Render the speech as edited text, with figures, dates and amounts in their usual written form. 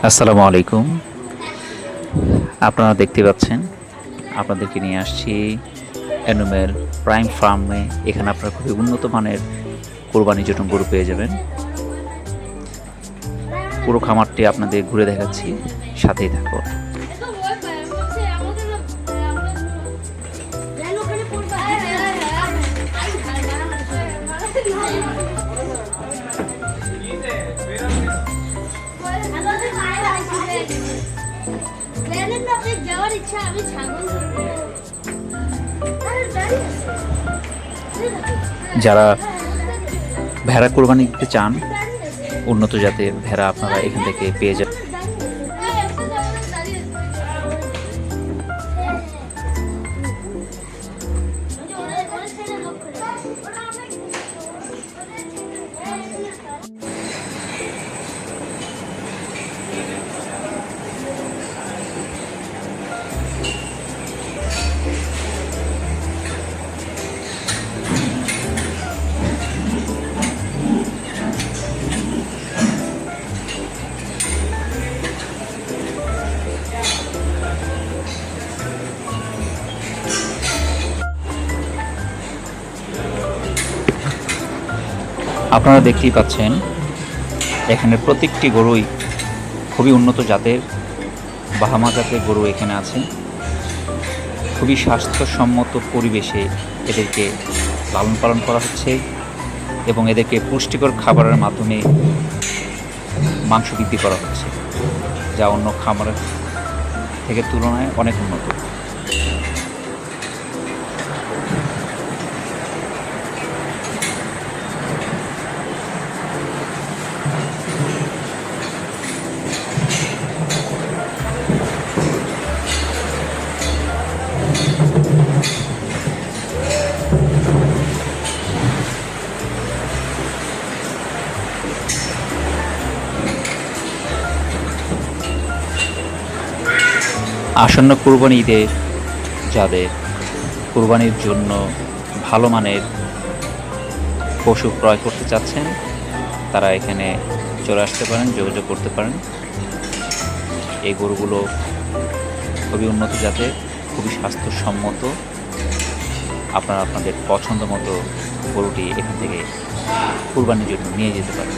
আসসালামু আলাইকুম। আপনারা দেখতে পাচ্ছেন, আপনাদেরকে নিয়ে আসছি অ্যানিম্যাল প্রাইম ফার্মে। এখানে আপনারা খুবই উন্নত মানের কোরবানির জন্য গরু পেয়ে যাবেন। পুরো খামারটি আপনাদের ঘুরে দেখাচ্ছি, সাথেই থাকুন। যাওয়ার ইচ্ছা আমি ছাগল যারা ভেড়া কোরবানি দিতে চান, উন্নত জাতের ভেড়া আপনারা এখান থেকে পেয়ে যাবেন। আপনারা দেখতেই পাচ্ছেন, এখানে প্রত্যেকটি গরুই খুবই উন্নত জাতের, বাহামা জাতের গরু এখানে আছে। খুবই স্বাস্থ্যসম্মত পরিবেশে এদেরকে লালন পালন করা হচ্ছে এবং এদেরকে পুষ্টিকর খাবারের মাধ্যমে মাংস বৃদ্ধি করা হচ্ছে, যা অন্য খামারের থেকে তুলনায় অনেক উন্নত। আসন্ন কুরবানি ঈদে যাদের কুরবানির জন্য ভালো মানের পশু ক্রয় করতে চাচ্ছেন, তারা এখানে চলে আসতে পারেন, যোগাযোগ করতে পারেন। এই গরুগুলো খুবই উন্নত জাতের, খুবই স্বাস্থ্যসম্মত। আপনারা আপনাদের পছন্দ মতো গরুটি এখান থেকে কুরবানির জন্য নিয়ে যেতে পারেন।